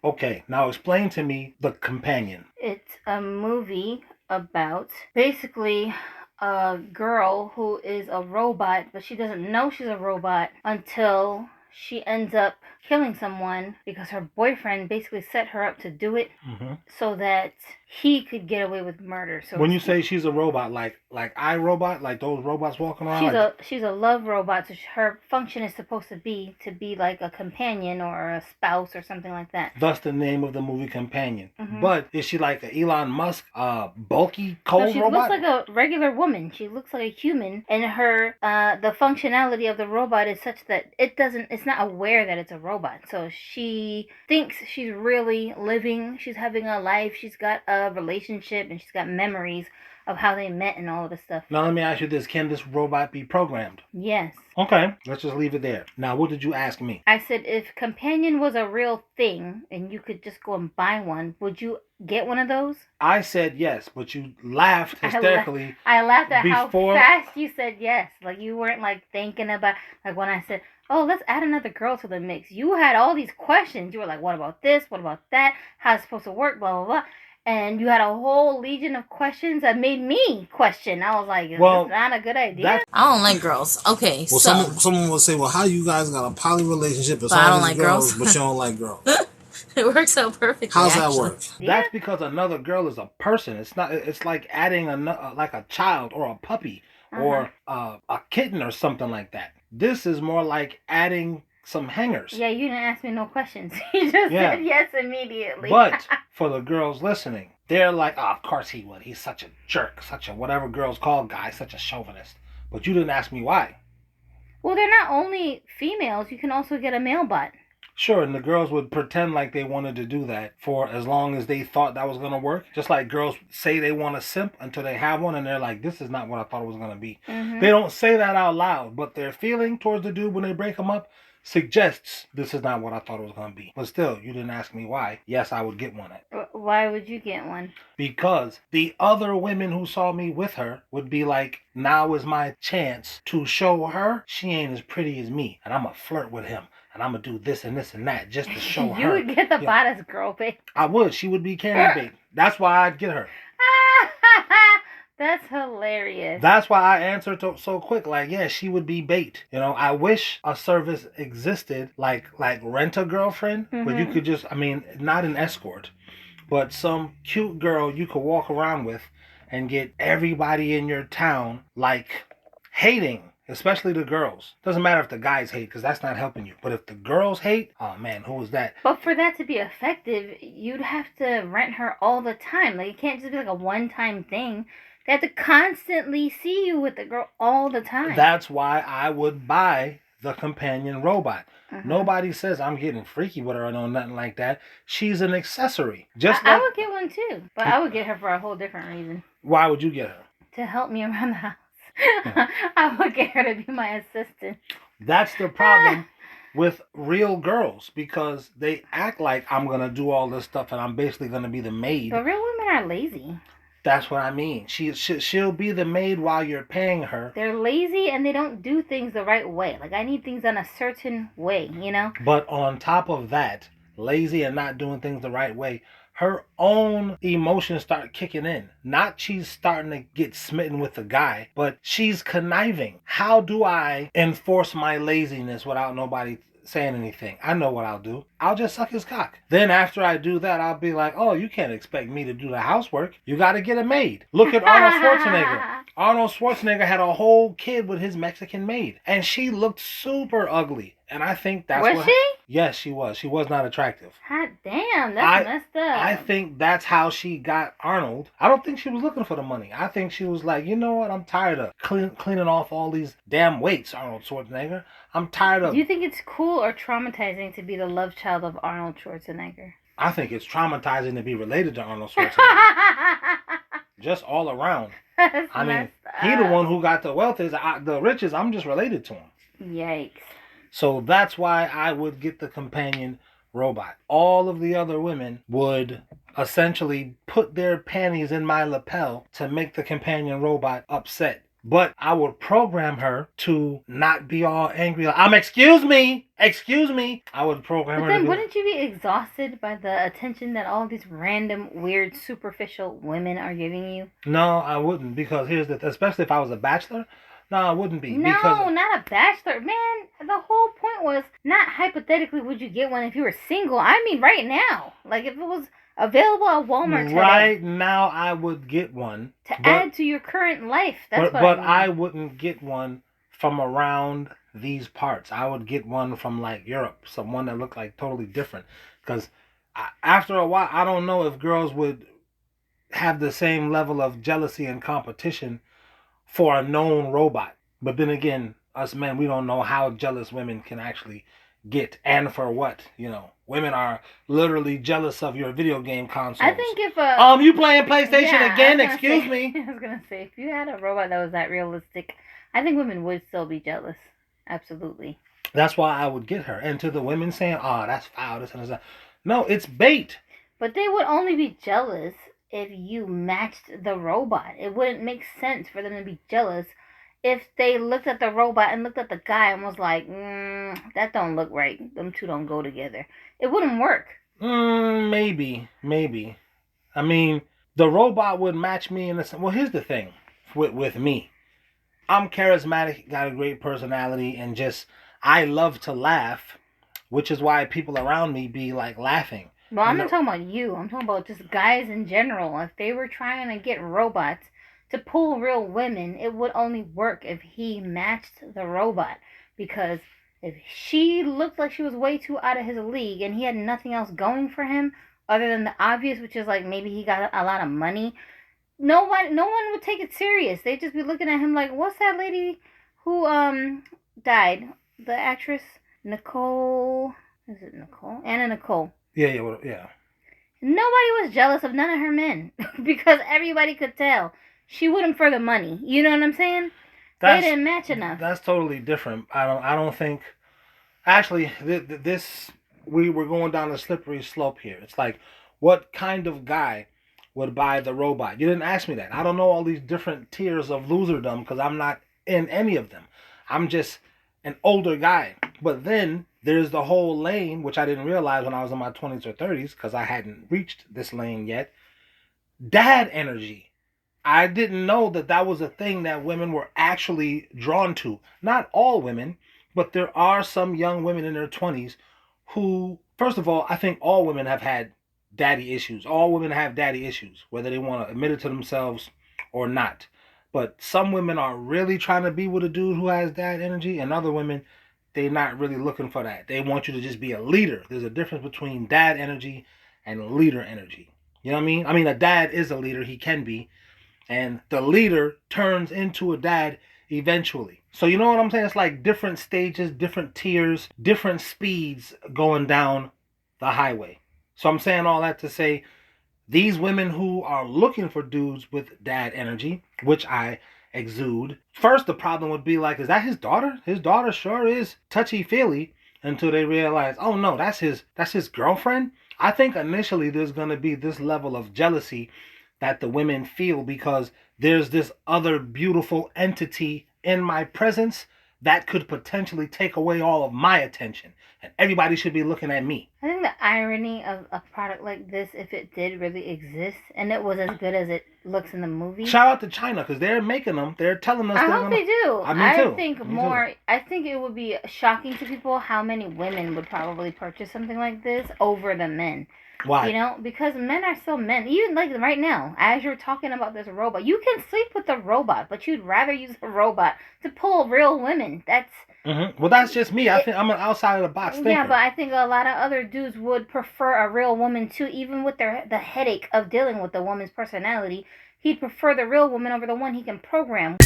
Okay, now explain to me The Companion. It's a movie about basically a girl who is a robot, but she doesn't know she's a robot until she ends up killing someone because her boyfriend basically set her up to do it so that he could get away with murder. So when you say she's a robot, like iRobot, like those robots walking around, she's a love robot. So her function is supposed to be like a companion or a spouse or something like that. Thus the name of the movie, Companion. But is she like an Elon Musk, bulky, cold she robot? looks like a regular woman. She looks like a human, and her the functionality of the robot is such that it's not aware that it's a robot. So she thinks she's really living. She's having a life. She's got a relationship, and she's got memories of how they met and all of this stuff. Now let me ask you this: can this robot be programmed? Yes. Okay, let's just leave it there. Now, what did you ask me? I said if Companion was a real thing and you could just go and buy one, would you get one of those? I said yes, but you laughed hysterically. I laughed at how fast you said yes. Like you weren't like thinking about, like when I said, oh, let's add another girl to the mix. You had all these questions. You were like, what about this? What about that? How's it supposed to work? Blah, blah, blah. And you had a whole legion of questions that made me question. I was like, is this not a good idea? I don't like girls. Okay, well, so... Someone will say, well, how you guys got a poly relationship? But I don't like girls. But you don't like girls. It works out perfectly. How's that work? That's because another girl is a person. It's not. It's like adding like a child or a puppy or a kitten or something like that. This is more like adding some hangers. Yeah, you didn't ask me no questions. You just said yes immediately. But for the girls listening, they're like, oh, of course he would. He's such a jerk, such a whatever girls call guy, such a chauvinist. But you didn't ask me why. Well, they're not only females. You can also get a male bot. Sure, and the girls would pretend like they wanted to do that for as long as they thought that was going to work. Just like girls say they want a simp until they have one, and they're like, this is not what I thought it was going to be. They don't say that out loud, but their feeling towards the dude when they break him up suggests this is not what I thought it was going to be. But still, you didn't ask me why. Yes, I would get one. Why would you get one? Because the other women who saw me with her would be like, now is my chance to show her she ain't as pretty as me, and I'm going to flirt with him. And I'm going to do this and this and that just to show her. You would get the bot as girl bait. I would. She would be candid bait. That's why I'd get her. That's hilarious. That's why I answered so quick. Like, yeah, she would be bait. You know, I wish a service existed like Rent a Girlfriend, where you could just, I mean, not an escort, but some cute girl you could walk around with and get everybody in your town, like, hating. Especially the girls. Doesn't matter if the guys hate, because that's not helping you. But if the girls hate, oh man, who is that? But for that to be effective, you'd have to rent her all the time. Like, it can't just be like a one-time thing. They have to constantly see you with the girl all the time. That's why I would buy the companion robot. Nobody says I'm getting freaky with her or nothing like that. She's an accessory. I would get one too, but I would get her for a whole different reason. Why would you get her? To help me around the house. I would get her to be my assistant. That's the problem with real girls, because they act like I'm going to do all this stuff and I'm basically going to be the maid. But real women are lazy. That's what I mean. She'll be the maid while you're paying her. They're lazy and they don't do things the right way. Like, I need things on a certain way, you know? But on top of that, lazy and not doing things the right way, her own emotions start kicking in. Not she's starting to get smitten with the guy, but she's conniving. How do I enforce my laziness without nobody saying anything? I know what I'll do. I'll just suck his cock. Then after I do that, I'll be like, oh, you can't expect me to do the housework. You got to get a maid. Look at Arnold Schwarzenegger. Arnold Schwarzenegger had a whole kid with his Mexican maid, and she looked super ugly. And I think that's Was she? Yes, she was. She was not attractive. God damn, that's messed up. I think that's how she got Arnold. I don't think she was looking for the money. I think she was like, you know what? I'm tired of cleaning off all these damn weights, Arnold Schwarzenegger. I'm tired of... Do you think it's cool or traumatizing to be the love child of Arnold Schwarzenegger? I think it's traumatizing to be related to Arnold Schwarzenegger. Just all around. I mean, he the one who got the wealth, the riches. I'm just related to him. Yikes. So that's why I would get the companion robot. All of the other women would essentially put their panties in my lapel to make the companion robot upset. But I would program her to not be all angry. Like, excuse me. I would program But her. then to wouldn't you be exhausted by the attention that all these random, weird, superficial women are giving you? No, I wouldn't, because here's the especially if I was a bachelor. No, I wouldn't be. No, because not a bachelor. Man, the whole point was not hypothetically would you get one if you were single. I mean right now. Like if it was available at Walmart today. Right now I would get one. To add to your current life. That's what but I I mean. wouldn't get one from around these parts. I would get one from like Europe, someone that looked like totally different. Because after a while, I don't know if girls would have the same level of jealousy and competition for a known robot. But then again, us men, we don't know how jealous women can actually get and for what. You know, women are literally jealous of your video game consoles. I think if you playing PlayStation again? Excuse me. I was gonna say, if you had a robot that was that realistic, I think women would still be jealous. Absolutely. That's why I would get her. And to the women saying, "Oh, that's foul," this and that. No, it's bait. But they would only be jealous if you matched the robot. It wouldn't make sense for them to be jealous if they looked at the robot and looked at the guy and was like, that don't look right. Them two don't go together. It wouldn't work. Maybe. I mean, the robot would match me in a sense. Well, here's the thing with me. I'm charismatic, got a great personality, and just, I love to laugh, which is why people around me be like laughing. Well, I'm not talking about you. I'm talking about just guys in general. If they were trying to get robots to pull real women, it would only work if he matched the robot. Because if she looked like she was way too out of his league and he had nothing else going for him other than the obvious, which is like maybe he got a lot of money, no one would take it serious. They'd just be looking at him like, what's that lady who died? The actress Nicole. Is it Nicole? Anna Nicole. Yeah. Nobody was jealous of none of her men because everybody could tell she with him for the money. You know what I'm saying? They didn't match enough. That's totally different. I don't think. Actually, we're going down a slippery slope here. It's like, what kind of guy would buy the robot? You didn't ask me that. I don't know all these different tiers of loserdom because I'm not in any of them. I'm just an older guy. But then there's the whole lane, which I didn't realize when I was in my 20s or 30s because I hadn't reached this lane yet. Dad energy. I didn't know that was a thing that women were actually drawn to. Not all women, but there are some young women in their 20s who, first of all, I think all women have had daddy issues. All women have daddy issues, whether they want to admit it to themselves or not. But some women are really trying to be with a dude who has dad energy, and other women, they're not really looking for that. They want you to just be a leader. There's a difference between dad energy and leader energy. You know what I mean? I mean, a dad is a leader. He can be. And the leader turns into a dad eventually. So you know what I'm saying? It's like different stages, different tiers, different speeds going down the highway. So I'm saying all that to say, these women who are looking for dudes with dad energy, which I exude, first the problem would be like, is that his daughter? His daughter sure is touchy-feely, until they realize, oh no, that's his girlfriend. I think initially there's going to be this level of jealousy that the women feel because there's this other beautiful entity in my presence that could potentially take away all of my attention. And everybody should be looking at me. I think the irony of a product like this, if it did really exist, and it was as good as it looks in the movie. Shout out to China, because they're making them. They're telling us. I hope they do. I think it would be shocking to people how many women would probably purchase something like this over the men. Why? You know, because men are still men. Even like right now, as you're talking about this robot, you can sleep with the robot, but you'd rather use a robot to pull real women. That's... Mm-hmm. Well, that's just me. I think I'm an outside of the box thinker. Yeah, but I think a lot of other dudes would prefer a real woman too, even with the headache of dealing with the woman's personality. He'd prefer the real woman over the one he can program.